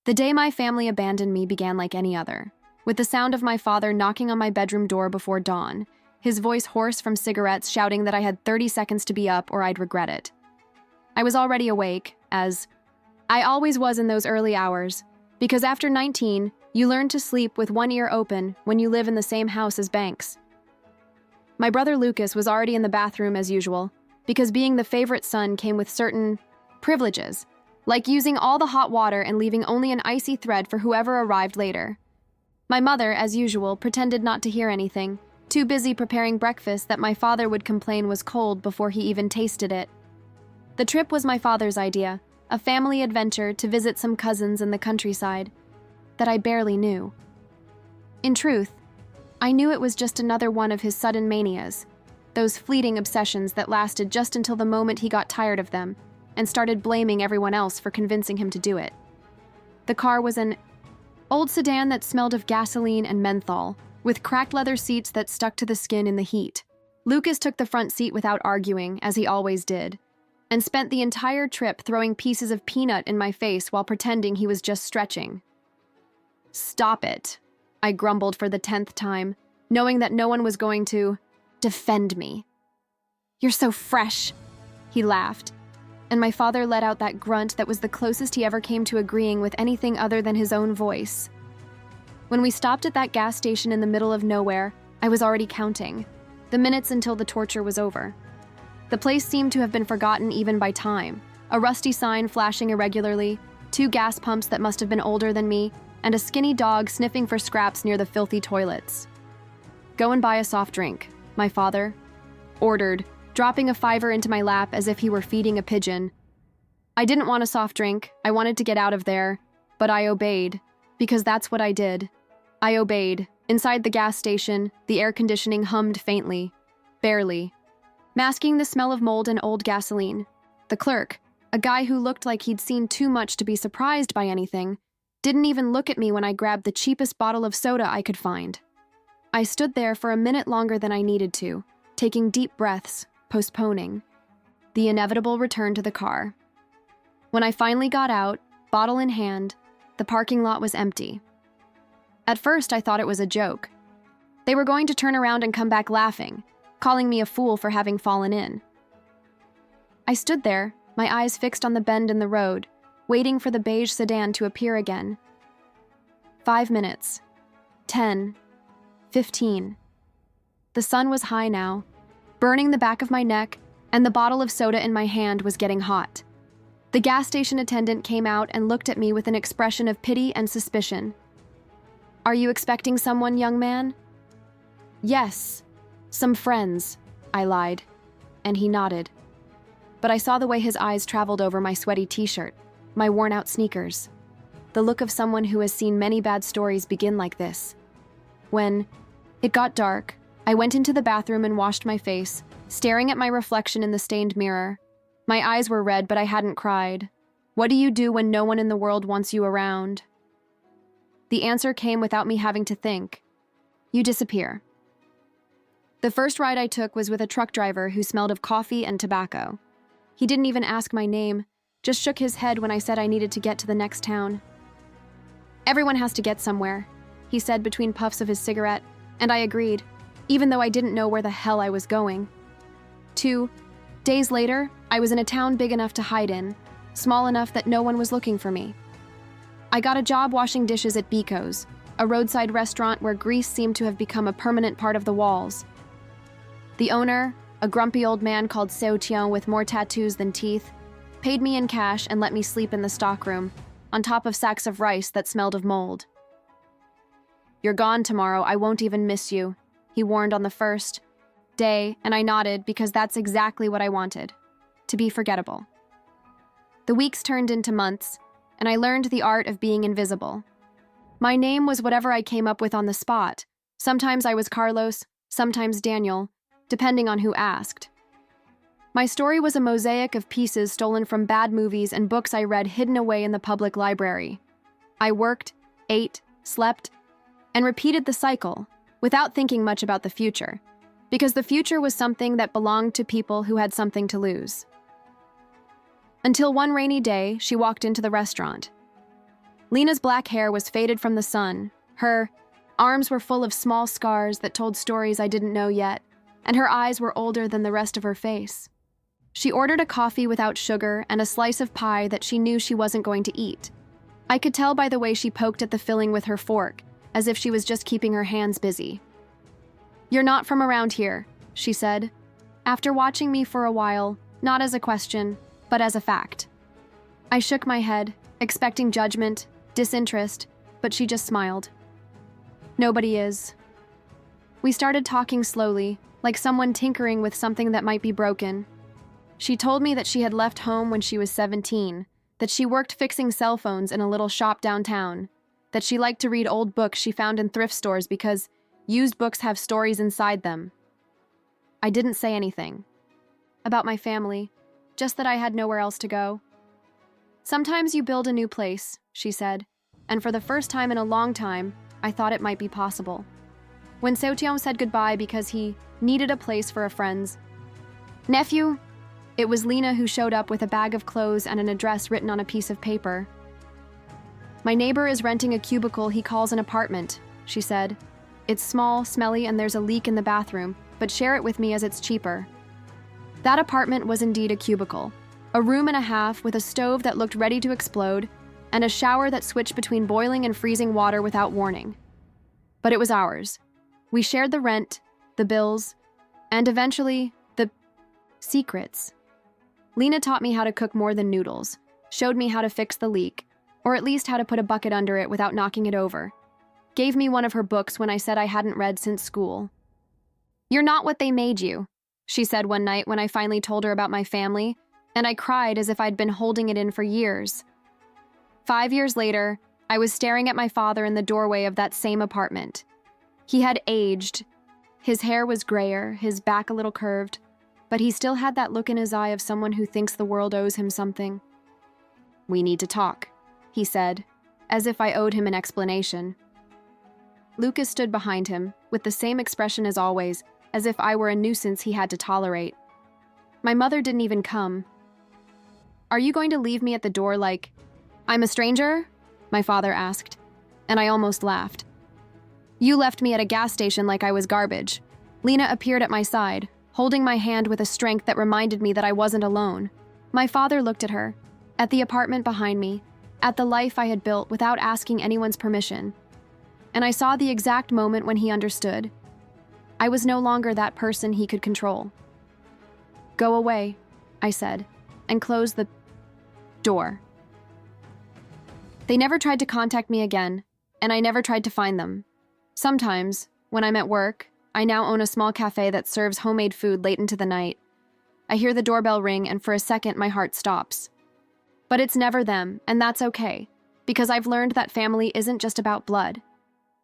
The day my family abandoned me began like any other, with the sound of my father knocking on my bedroom door before dawn, his voice hoarse from cigarettes shouting that I had 30 seconds to be up or I'd regret it. I was already awake, as I always was in those early hours, because after 19, you learn to sleep with one ear open when you live in the same house as Banks. My brother Lucas was already in the bathroom as usual, because being the favorite son came with certain privileges, like using all the hot water and leaving only an icy thread for whoever arrived later. My mother, as usual, pretended not to hear anything, too busy preparing breakfast that my father would complain was cold before he even tasted it. The trip was my father's idea, a family adventure to visit some cousins in the countryside that I barely knew. In truth, I knew it was just another one of his sudden manias, those fleeting obsessions that lasted just until the moment he got tired of them and started blaming everyone else for convincing him to do it. The car was an old sedan that smelled of gasoline and menthol, with cracked leather seats that stuck to the skin in the heat. Lucas took the front seat without arguing, as he always did, and spent the entire trip throwing pieces of peanut in my face while pretending he was just stretching. "Stop it," I grumbled for the 10th time, knowing that no one was going to defend me. "You're so fresh," he laughed, and my father let out that grunt that was the closest he ever came to agreeing with anything other than his own voice. When we stopped at that gas station in the middle of nowhere, I was already counting the minutes until the torture was over. The place seemed to have been forgotten even by time, a rusty sign flashing irregularly, 2 gas pumps that must have been older than me, and a skinny dog sniffing for scraps near the filthy toilets. "Go and buy a soft drink," my father ordered, dropping a $5 into my lap as if he were feeding a pigeon. I didn't want a soft drink, I wanted to get out of there, but I obeyed, because that's what I did. I obeyed. Inside the gas station, the air conditioning hummed faintly, barely, masking the smell of mold and old gasoline. The clerk, a guy who looked like he'd seen too much to be surprised by anything, didn't even look at me when I grabbed the cheapest bottle of soda I could find. I stood there for a minute longer than I needed to, taking deep breaths, postponing the inevitable return to the car. When I finally got out, bottle in hand, the parking lot was empty. At first, I thought it was a joke. They were going to turn around and come back laughing, calling me a fool for having fallen in. I stood there, my eyes fixed on the bend in the road, waiting for the beige sedan to appear again. 5 minutes. 10. 15. The sun was high now, burning the back of my neck, and the bottle of soda in my hand was getting hot. The gas station attendant came out and looked at me with an expression of pity and suspicion. "Are you expecting someone, young man?" "Yes, some friends," I lied, and he nodded. But I saw the way his eyes traveled over my sweaty t-shirt, my worn-out sneakers, the look of someone who has seen many bad stories begin like this. When it got dark, I went into the bathroom and washed my face, staring at my reflection in the stained mirror. My eyes were red, but I hadn't cried. What do you do when no one in the world wants you around? The answer came without me having to think. You disappear. The first ride I took was with a truck driver who smelled of coffee and tobacco. He didn't even ask my name, just shook his head when I said I needed to get to the next town. "Everyone has to get somewhere," he said between puffs of his cigarette, and I agreed, even though I didn't know where the hell I was going. 2 days later, I was in a town big enough to hide in, small enough that no one was looking for me. I got a job washing dishes at Biko's, a roadside restaurant where grease seemed to have become a permanent part of the walls. The owner, a grumpy old man called Seo Tian with more tattoos than teeth, paid me in cash and let me sleep in the stockroom, on top of sacks of rice that smelled of mold. "You're gone tomorrow, I won't even miss you," he warned on the first day, and I nodded because that's exactly what I wanted, to be forgettable. The weeks turned into months, and I learned the art of being invisible. My name was whatever I came up with on the spot. Sometimes I was Carlos, sometimes Daniel, depending on who asked. My story was a mosaic of pieces stolen from bad movies and books I read hidden away in the public library. I worked, ate, slept, and repeated the cycle without thinking much about the future, because the future was something that belonged to people who had something to lose. Until one rainy day, she walked into the restaurant. Lena's black hair was faded from the sun. Her arms were full of small scars that told stories I didn't know yet, and her eyes were older than the rest of her face. She ordered a coffee without sugar and a slice of pie that she knew she wasn't going to eat. I could tell by the way she poked at the filling with her fork, as if she was just keeping her hands busy. "You're not from around here," she said, after watching me for a while, not as a question, but as a fact. I shook my head, expecting judgment, disinterest, but she just smiled. "Nobody is." We started talking slowly, like someone tinkering with something that might be broken. She told me that she had left home when she was 17, that she worked fixing cell phones in a little shop downtown, that she liked to read old books she found in thrift stores because used books have stories inside them. I didn't say anything about my family, just that I had nowhere else to go. "Sometimes you build a new place," she said, and for the first time in a long time, I thought it might be possible. When Seotiong said goodbye because he needed a place for a friend's nephew, it was Lena who showed up with a bag of clothes and an address written on a piece of paper. "My neighbor is renting a cubicle he calls an apartment," she said. "It's small, smelly, and there's a leak in the bathroom, but share it with me as it's cheaper." That apartment was indeed a cubicle, a room and a half with a stove that looked ready to explode, and a shower that switched between boiling and freezing water without warning. But it was ours. We shared the rent, the bills, and eventually, the secrets. Lena taught me how to cook more than noodles, showed me how to fix the leak, or at least how to put a bucket under it without knocking it over. Gave me one of her books when I said I hadn't read since school. "You're not what they made you," she said one night when I finally told her about my family, and I cried as if I'd been holding it in for years. 5 years later, I was staring at my father in the doorway of that same apartment. He had aged. His hair was grayer, his back a little curved, but he still had that look in his eye of someone who thinks the world owes him something. "We need to talk," he said, as if I owed him an explanation. Lucas stood behind him, with the same expression as always, as if I were a nuisance he had to tolerate. My mother didn't even come. "Are you going to leave me at the door like I'm a stranger?" my father asked, and I almost laughed. "You left me at a gas station like I was garbage." Lena appeared at my side, holding my hand with a strength that reminded me that I wasn't alone. My father looked at her, at the apartment behind me, at the life I had built without asking anyone's permission. And I saw the exact moment when he understood. I was no longer that person he could control. "Go away," I said, and closed the door. They never tried to contact me again, and I never tried to find them. Sometimes, when I'm at work, I now own a small cafe that serves homemade food late into the night. I hear the doorbell ring, and for a second my heart stops. But it's never them, and that's okay, because I've learned that family isn't just about blood.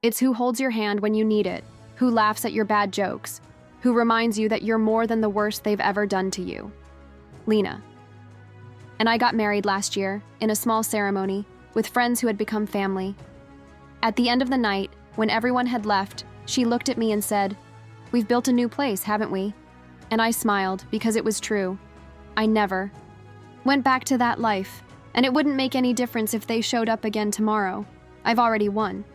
It's who holds your hand when you need it, who laughs at your bad jokes, who reminds you that you're more than the worst they've ever done to you. Lena. And I got married last year, in a small ceremony, with friends who had become family. At the end of the night, when everyone had left, she looked at me and said, "We've built a new place, haven't we?" And I smiled, because it was true. I never went back to that life, and it wouldn't make any difference if they showed up again tomorrow. I've already won.